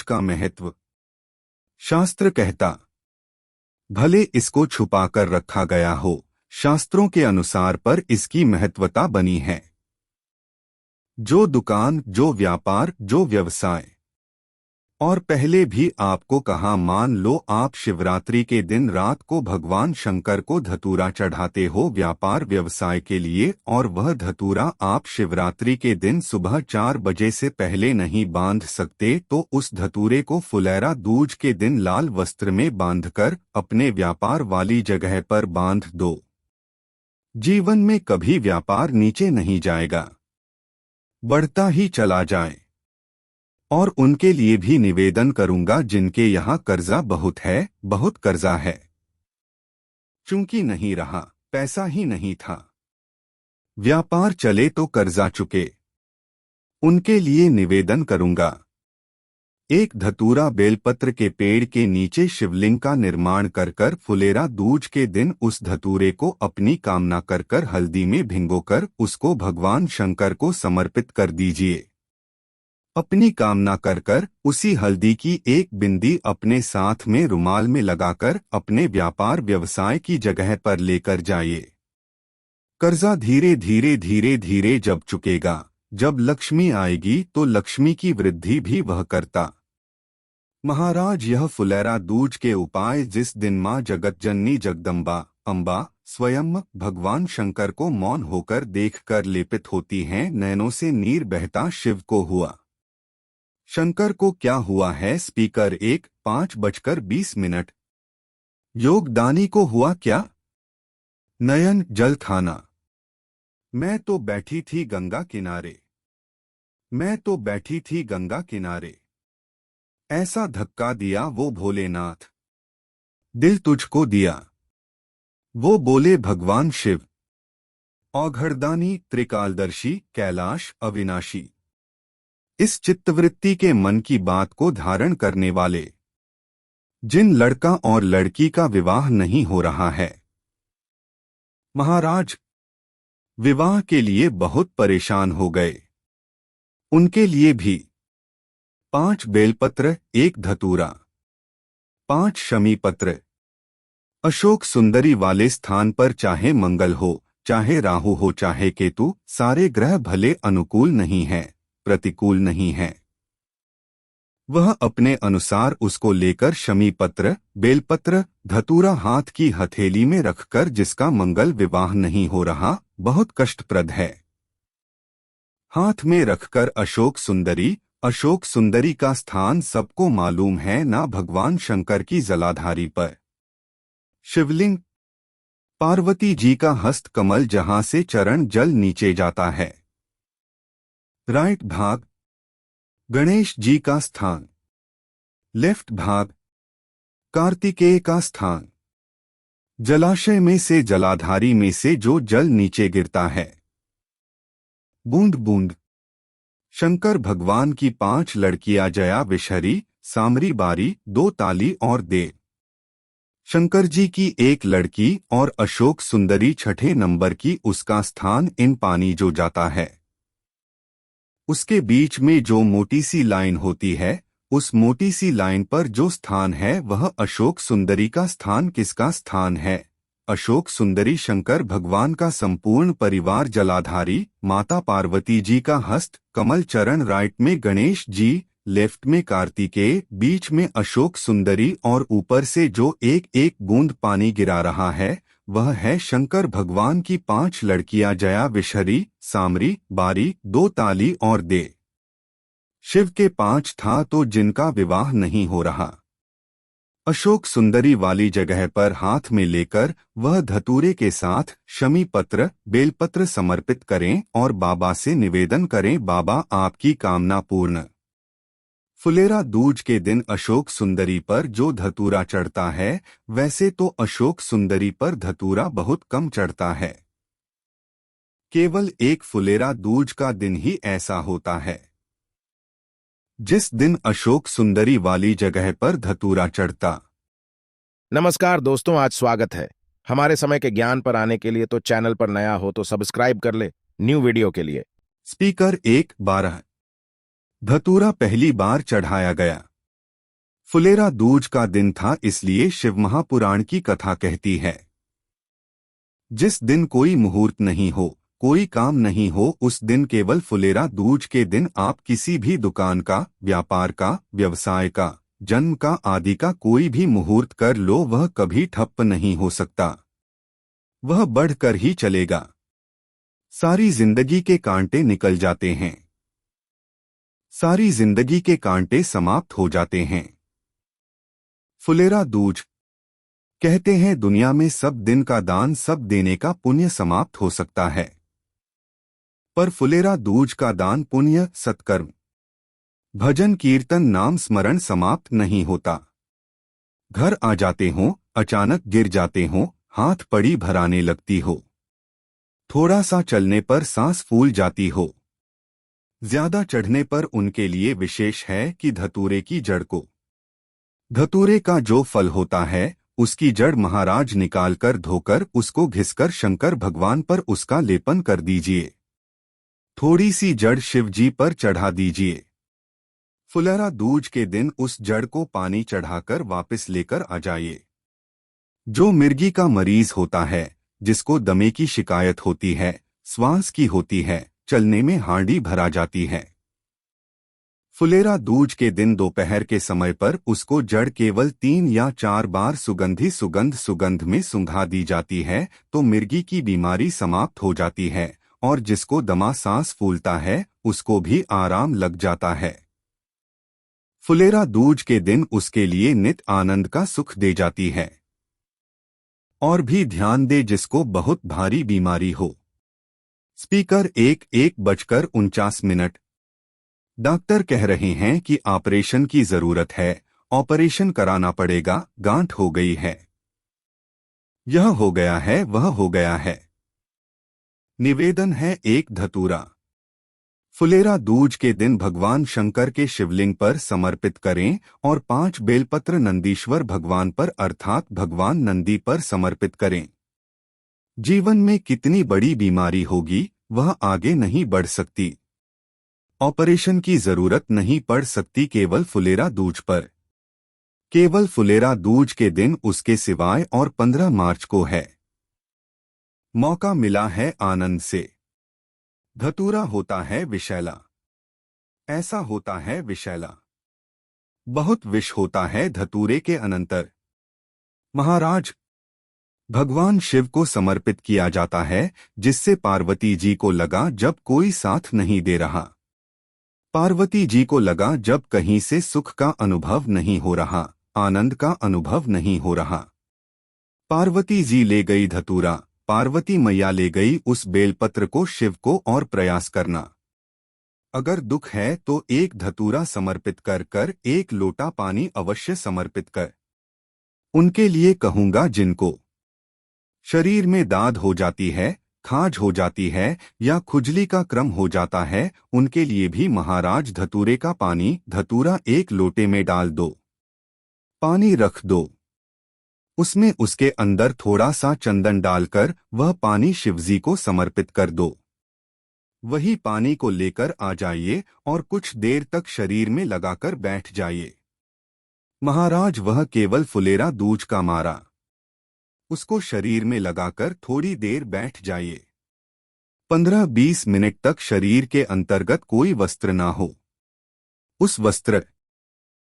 का महत्व। शास्त्र कहता, भले इसको छुपाकर रखा गया हो, शास्त्रों के अनुसार पर इसकी महत्वता बनी है। जो दुकान, जो व्यापार, जो व्यवसाय। और पहले भी आपको कहा, मान लो आप शिवरात्रि के दिन रात को भगवान शंकर को धतूरा चढ़ाते हो व्यापार व्यवसाय के लिए, और वह धतूरा आप शिवरात्रि के दिन सुबह 4 बजे से पहले नहीं बांध सकते, तो उस धतूरे को फुलेरा दूज के दिन लाल वस्त्र में बांधकर अपने व्यापार वाली जगह पर बांध दो। जीवन में कभी व्यापार नीचे नहीं जाएगा, बढ़ता ही चला जाए। और उनके लिए भी निवेदन करूंगा जिनके यहाँ कर्जा बहुत है, बहुत कर्जा है। चूंकि नहीं रहा, पैसा ही नहीं था, व्यापार चले तो कर्जा चुके, उनके लिए निवेदन करूंगा। एक धतूरा बेलपत्र के पेड़ के नीचे शिवलिंग का निर्माण कर फुलेरा दूज के दिन उस धतूरे को अपनी कामना कर हल्दी में भिंगोकर उसको भगवान शंकर को समर्पित कर दीजिए। अपनी कामना कर उसी हल्दी की एक बिंदी अपने साथ में रुमाल में लगाकर अपने व्यापार व्यवसाय की जगह पर लेकर जाइए। कर्जा धीरे धीरे जब चुकेगा, जब लक्ष्मी आएगी तो लक्ष्मी की वृद्धि भी वह करता। महाराज, यह फुलेरा दूज के उपाय जिस दिन माँ जगतजननी जगदम्बा अम्बा स्वयं भगवान शंकर को मौन होकर देखकर लेपित होती हैं, नैनों से नीर बहता शिव को हुआ। शंकर को क्या हुआ है? स्पीकर 1, 5:20। योगदानी को हुआ क्या? नयन जल खाना। मैं तो बैठी थी गंगा किनारे, मैं तो बैठी थी गंगा किनारे, ऐसा धक्का दिया वो भोलेनाथ, दिल तुझको दिया। वो बोले भगवान शिव, औघड़दानी, त्रिकालदर्शी, कैलाश अविनाशी। इस चित्तवृत्ति के मन की बात को धारण करने वाले जिन लड़का और लड़की का विवाह नहीं हो रहा है, महाराज विवाह के लिए बहुत परेशान हो गए, उनके लिए भी 5 बेलपत्र, 1 धतूरा, 5 शमी पत्र, अशोक सुंदरी वाले स्थान पर, चाहे मंगल हो, चाहे राहु हो, चाहे केतु, सारे ग्रह भले अनुकूल नहीं हैं, प्रतिकूल नहीं है। वह अपने अनुसार उसको लेकर शमी पत्र, बेलपत्र, धतूरा हाथ की हथेली में रखकर, जिसका मंगल विवाह नहीं हो रहा, बहुत कष्टप्रद है, हाथ में रखकर अशोक सुंदरी का स्थान सबको मालूम है ना, भगवान शंकर की जलाधारी पर शिवलिंग, पार्वती जी का हस्त कमल जहां से चरण जल नीचे जाता है, राइट भाग गणेश जी का स्थान, लेफ्ट भाग कार्तिकेय का स्थान, जलाशय में से, जलाधारी में से जो जल नीचे गिरता है, बूंद बूंद। शंकर भगवान की 5 लड़कियां, जया, विषहरी, सामरी, बारी, 2 ताली और देव। शंकर जी की 1 लड़की और अशोक सुंदरी 6ठे नंबर की, उसका स्थान इन पानी जो जाता है, उसके बीच में जो मोटी सी लाइन होती है, उस मोटी सी लाइन पर जो स्थान है वह अशोक सुंदरी का स्थान। किसका स्थान है? अशोक सुंदरी शंकर भगवान का संपूर्ण परिवार, जलाधारी, माता पार्वती जी का हस्त कमल चरण, राइट में गणेश जी, लेफ्ट में कार्तिकेय, बीच में अशोक सुंदरी, और ऊपर से जो एक एक बूंद पानी गिरा रहा है वह है शंकर भगवान की 5 लड़कियां, जया, विषहरी, सामरी, बारी, 2 ताली और दे। शिव के 5 था तो जिनका विवाह नहीं हो रहा, अशोक सुंदरी वाली जगह पर हाथ में लेकर वह धतूरे के साथ शमी पत्र, बेलपत्र समर्पित करें और बाबा से निवेदन करें, बाबा आपकी कामना पूर्ण। फुलेरा दूज के दिन अशोक सुंदरी पर जो धतूरा चढ़ता है, वैसे तो अशोक सुंदरी पर धतूरा बहुत कम चढ़ता है, केवल एक फुलेरा दूज का दिन ही ऐसा होता है जिस दिन अशोक सुंदरी वाली जगह पर धतूरा चढ़ता। नमस्कार दोस्तों, आज स्वागत है हमारे समय के ज्ञान पर आने के लिए। तो चैनल पर नया हो तो सब्सक्राइब कर ले न्यू वीडियो के लिए। स्पीकर 1, 12। धतूरा पहली बार चढ़ाया गया। फुलेरा दूज का दिन था, इसलिए शिव महापुराण की कथा कहती है जिस दिन कोई मुहूर्त नहीं हो, कोई काम नहीं हो, उस दिन केवल फुलेरा दूज के दिन आप किसी भी दुकान का, व्यापार का, व्यवसाय का, जन्म का आदि का कोई भी मुहूर्त कर लो, वह कभी ठप्प नहीं हो सकता। वह बढ़कर ही चलेगा। सारी जिंदगी के कांटे निकल जाते हैं, सारी जिंदगी के कांटे समाप्त हो जाते हैं। फुलेरा दूज कहते हैं दुनिया में सब दिन का दान, सब देने का पुण्य समाप्त हो सकता है, पर फुलेरा दूज का दान, पुण्य, सत्कर्म, भजन कीर्तन, नाम स्मरण समाप्त नहीं होता। घर आ जाते हों, अचानक गिर जाते हों, हाथ पड़ी भराने लगती हो, थोड़ा सा चलने पर सांस फूल जाती हो, ज्यादा चढ़ने पर उनके लिए विशेष है कि धतूरे की जड़ को, धतूरे का जो फल होता है उसकी जड़ महाराज निकालकर धोकर उसको घिसकर शंकर भगवान पर उसका लेपन कर दीजिए। थोड़ी सी जड़ शिव जी पर चढ़ा दीजिए। फुलेरा दूज के दिन उस जड़ को पानी चढ़ाकर वापस लेकर आ जाइए। जो मिर्गी का मरीज होता है, जिसको दमे की शिकायत होती है, श्वास की होती है, चलने में हांडी भरा जाती है, फुलेरा दूज के दिन दोपहर के समय पर उसको जड़ केवल 3 या 4 बार सुगंध में सूंघा दी जाती है तो मिर्गी की बीमारी समाप्त हो जाती है, और जिसको दमा सांस फूलता है उसको भी आराम लग जाता है। फुलेरा दूज के दिन उसके लिए नित आनंद का सुख दे जाती है। और भी ध्यान दे जिसको बहुत भारी बीमारी हो। स्पीकर 1:49। डॉक्टर कह रहे हैं कि ऑपरेशन की जरूरत है, ऑपरेशन कराना पड़ेगा, गांठ हो गई है, यह हो गया है, वह हो गया है। निवेदन है 1 धतूरा फुलेरा दूज के दिन भगवान शंकर के शिवलिंग पर समर्पित करें और 5 बेलपत्र नंदीश्वर भगवान पर अर्थात भगवान नंदी पर समर्पित करें। जीवन में कितनी बड़ी बीमारी होगी वह आगे नहीं बढ़ सकती, ऑपरेशन की जरूरत नहीं पड़ सकती केवल फुलेरा दूज पर। केवल फुलेरा दूज के दिन उसके सिवाय और 15 मार्च को है। मौका मिला है आनंद से। धतूरा होता है विषैला, ऐसा होता है विषैला, बहुत विष होता है धतूरे के अनंतर। महाराज भगवान शिव को समर्पित किया जाता है, जिससे पार्वती जी को लगा जब कोई साथ नहीं दे रहा, पार्वती जी को लगा जब कहीं से सुख का अनुभव नहीं हो रहा, आनंद का अनुभव नहीं हो रहा। पार्वती जी ले गई धतूरा, पार्वती मैया ले गई उस बेलपत्र को शिव को और प्रयास करना। अगर दुख है तो 1 धतूरा समर्पित कर कर 1 लोटा पानी अवश्य समर्पित कर। उनके लिए कहूंगा जिनको शरीर में दाद हो जाती है, खाज हो जाती है या खुजली का क्रम हो जाता है, उनके लिए भी महाराज धतूरे का पानी, धतूरा 1 लोटे में डाल दो, पानी रख दो, उसमें उसके अंदर थोड़ा सा चंदन डालकर वह पानी शिवजी को समर्पित कर दो। वही पानी को लेकर आ जाइए और कुछ देर तक शरीर में लगाकर बैठ जाइए। महाराज वह केवल फुलेरा दूज का मारा, उसको शरीर में लगाकर थोड़ी देर बैठ जाइए। 15-20 मिनट तक शरीर के अंतर्गत कोई वस्त्र ना हो, उस वस्त्र